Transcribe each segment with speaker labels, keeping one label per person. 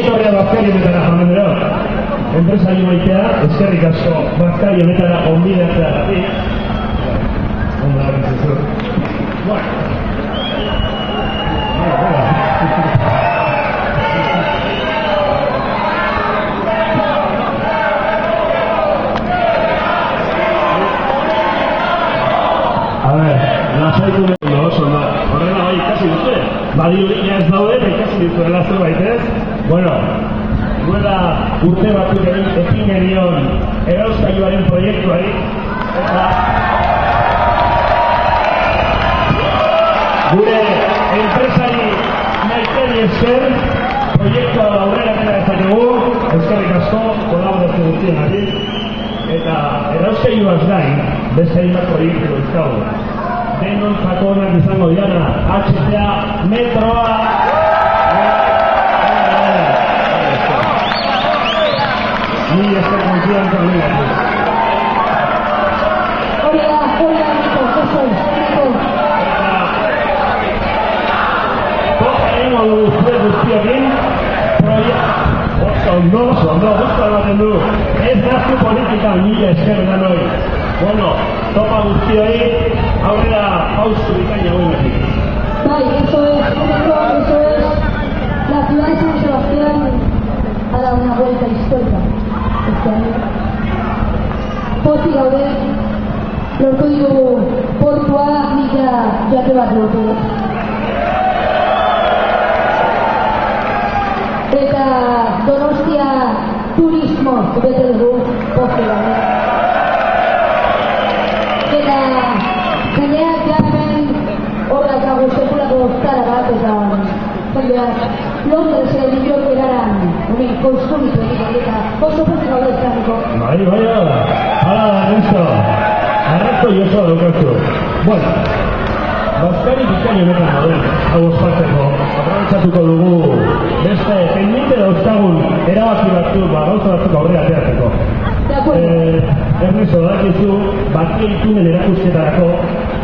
Speaker 1: etorria Bazkari honetara jaunero. Enpresari maitea, eskerrik asko Bazkari honetara onbidatzeagatik. Ondo gabizizu. Bueno. Lasaitu nahi oso da, horrela bai ikasi dute, badirudia ez daude eta ikasi dituela zerbait ez. Bueno, duela urte batzuk ekin genion erauskailuaren proiektuari eta gure enpresari maiteri esker proiektua aurrera atera dezakegu, eskerrik asko kolaborazio guztiengatik eta erauskailuaz gain beste hainbat proiektu dauzkagu. Denon zakonak izango diana, HTA, metroa... Ni esker kontian konbidatu.
Speaker 2: Hola, Nico, eso es, Nico.
Speaker 1: Toka egingo dugu zure guztiokin, ondo ematen du. Ez nazio politika, mila esker danoi. Bueno, topa guztioi, aurrera pausu ikaina guenetik.
Speaker 2: Bai, eso es, la ciudad de San Sebastián ha dado una vuelta histórica este año. Pozik gaude, lortu dugu portua mila jate bat lortu. Eta Donostia turismo bete dugu pozik gaude. Eta jendeak hemen horrak dago sekulako zara bat eta jendeak Londresen New York eraran honen konsumitu egiten eta oso pozik gaude ezaniko.
Speaker 1: Bai, hala da, arrazo jozoa daukatzu. Bueno, Bazkari bikain honetan dauden, hau ospatzeko, aprobetxatuko dugu beste pendiente dauzkagun erabaki batzuk, gauza batzuk aurrera ateratzeko. Ernesto, dakizu, bakia itunen erakusketarako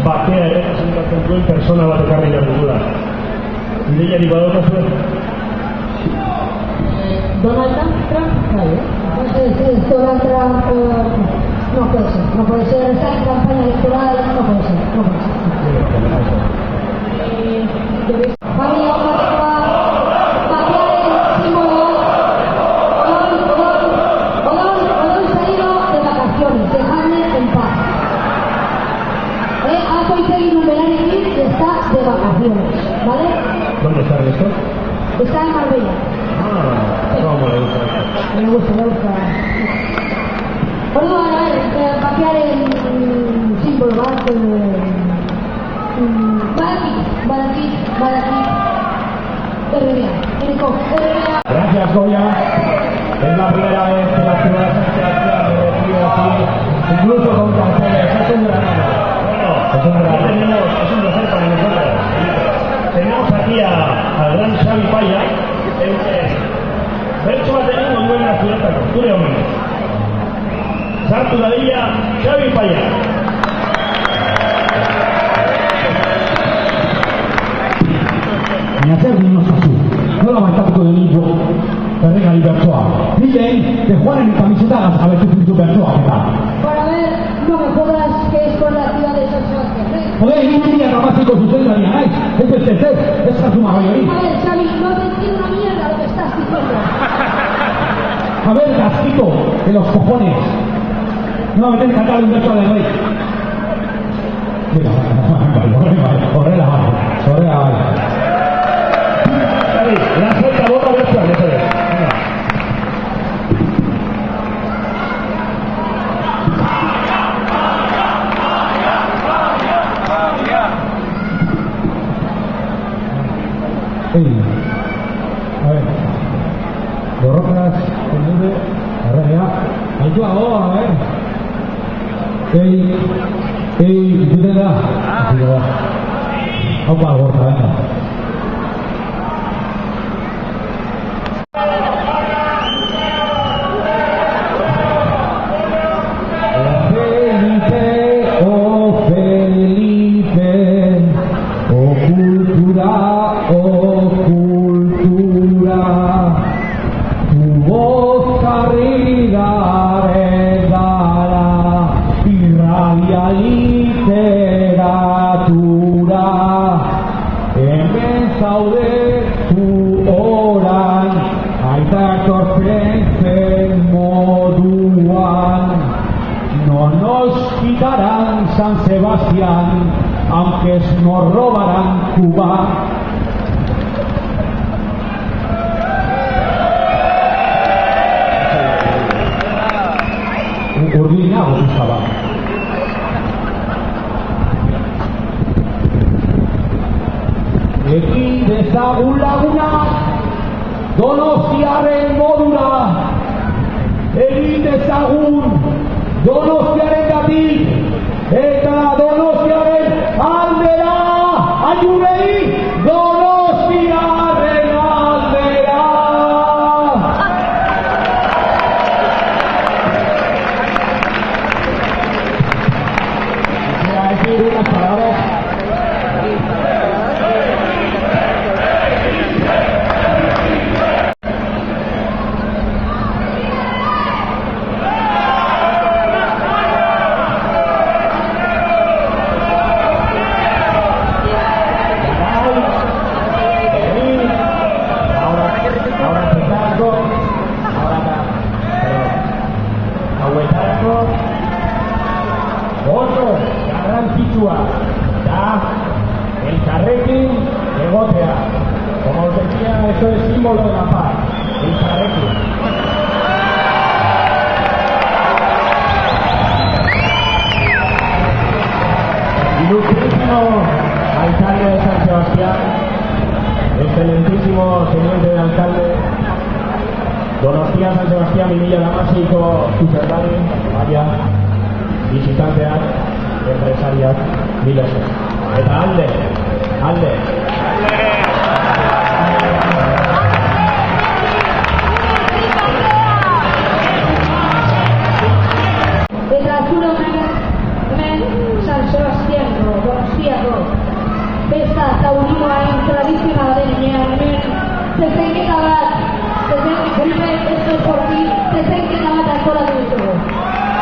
Speaker 1: bakea errepresentatzen duen persona bat ekarri behar dugula. Ideiari badaukazu?
Speaker 2: Donald Trump, ¿vale? Donald Trump, no puede ser, está en campaña electoral, no puede ser. María, dejadme en paz. Ha conseguido un verano aquí que está de vacaciones, ¿vale?
Speaker 1: ¿Dónde está esto?
Speaker 2: Está en Marbella.
Speaker 1: ¿Cómo le gusta?
Speaker 2: Me gusta. Orduan, bakearen símbolo bat, badakit, herrerea.
Speaker 1: Gracias, Goya. Es la primera vez que la ciudad de San Sebastián incluso con carteles, es un gran honor. Bueno, es un placer para nosotros. Tenemos aquí al gran Xavi Paya, bertso bat egin onduen zuretako, zure homen. Sartu dadila, Xavi Paya.
Speaker 3: Baina zer dinosazu, nola baitatuko denitxo erregali bertsoa. Miren, de Juanen camisetagaz abetuko ditu bertsoa eta.
Speaker 2: Para ver, no me jodas que es con la ciudad de San Sebastián, ¿eh?
Speaker 3: Joder, initia kapaziko zuzendaria naiz, ez beste zer, ez jazuma gai hori.
Speaker 2: A ver, Xavi, no te entiendo una mierda lo que estás diciendo.
Speaker 3: A ver, gaztito, de los cojones. No me metes cantar un verso de rey. Mira, horrela bai.
Speaker 1: La suelta boca verso, no sé.
Speaker 3: A ver, borrokas, kondude, arregea, altuago, a ver. Ikuten da? Haupa, gorta, venga. salvajes nos robarán Cuba. Urdinago gustaba. Egin dezagun laguna Donostiaren modura, egin dezagun Donostiaren gatik eta Donostiaren aldera, aiurei Donostiaren aldera. Quisiera decir unas palabras. Oso garrantzitsua da elkarrekin egotea. Como os decía, esto es símbolo de la paz. Elkarrekin. Ilustrísimo alcalde de San Sebastián, excelentísimo teniente de alcalde, Donostia, San Sebastián, Villa Damasiko, zuzendari, vaya, visitanteak, empresariak, mila esker. Eta alde.
Speaker 2: Eta zure hemen San Sebastiango, Donostiako, besta eta unimoaren tradizionala denean, hemen zezenketa bat, esto es por ti, zezenketa bat antolatu ditugu.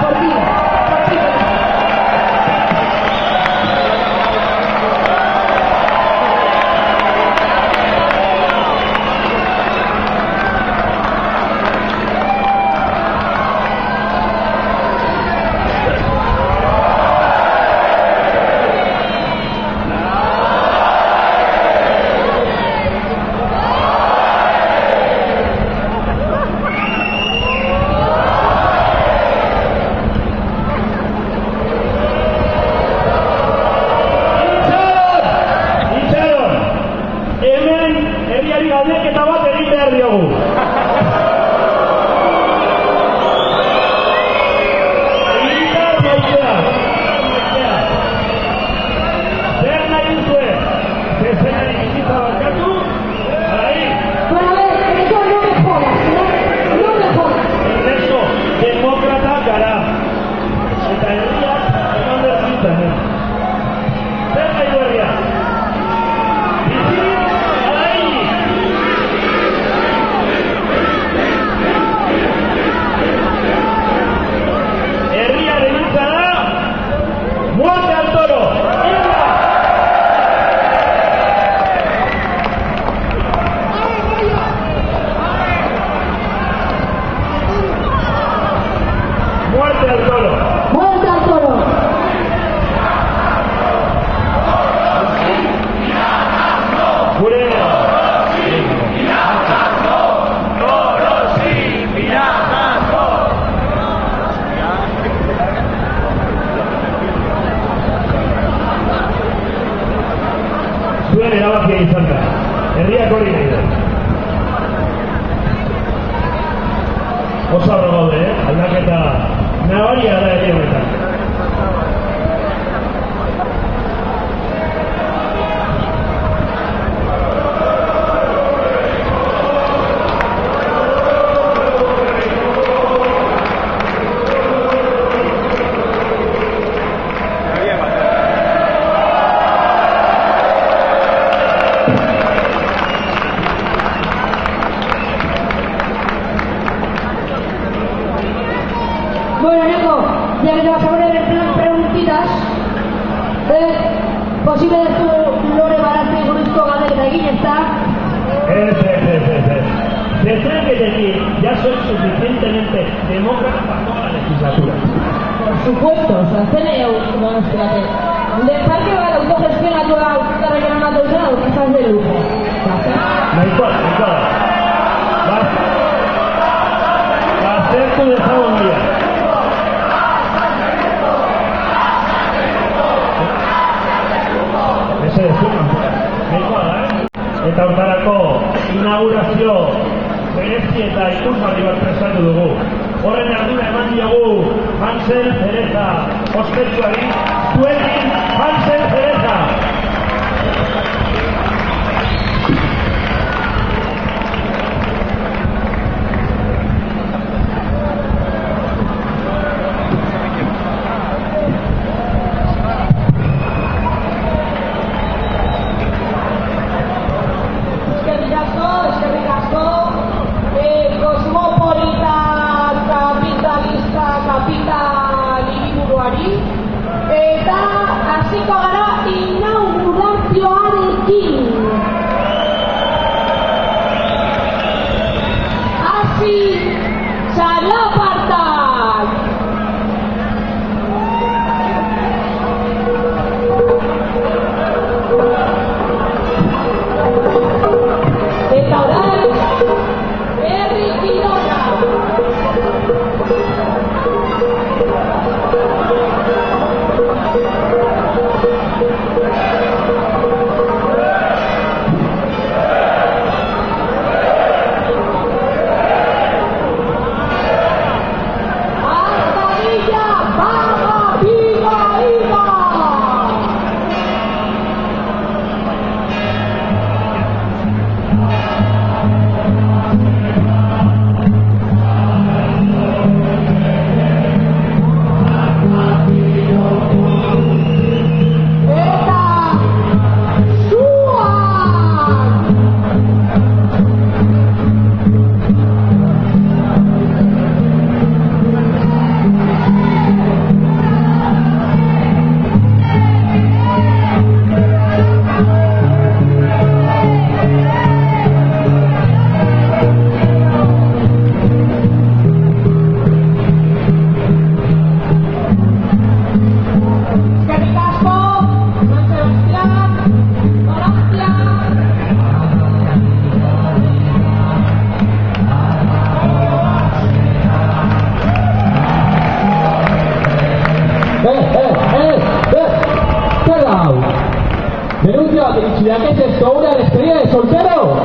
Speaker 2: Por ti.
Speaker 1: Galdeketa bat egin behar diogu. Zer nahi duzue? Zezenari bizitza bakatu? Ahí.
Speaker 2: Bueno, a ver, eso no me jodas, no me jodas.
Speaker 1: Eso, demokrata gara. Eta herriak eman behar zuten. Zer nahi du herriak? ¡Muerte al toro! ¡Muerte al toro!
Speaker 2: ¡Muerte al toro!
Speaker 1: Zuen erabakia izan da. Herriak hori nahi da. Oso arro gaude, aldaketa nabaria da herri honetan.
Speaker 2: Bueno, Neko, ya que te vas a poner en plan preguntitas, posible de tu lore barate buruzko galdeketa egin, ezta?
Speaker 1: Ez. Zezenketekin ya soy suficientemente demócrata para toda la legislatura.
Speaker 2: Por supuesto, o sea, zenei hau Donostiatek. Desparke bat autogestionatua zarrekan amatu zen, izan zen lujo.
Speaker 1: Nahikoa. Baztertu dezagun dira. Nahikoa da, Eta hortarako inaugurazio berezi eta ikusgarri bat prestatu dugu. Horren ardura eman diogu Hansel Cereza ospetsuari, zuekin Hansel Cereza!
Speaker 2: Eta hasiko gara inaugurazioarekin. Hasi txalapartak! Eta orain, herri kirola!
Speaker 3: Denuncia, ¿qué es esto? ¿Una despedida de soltero?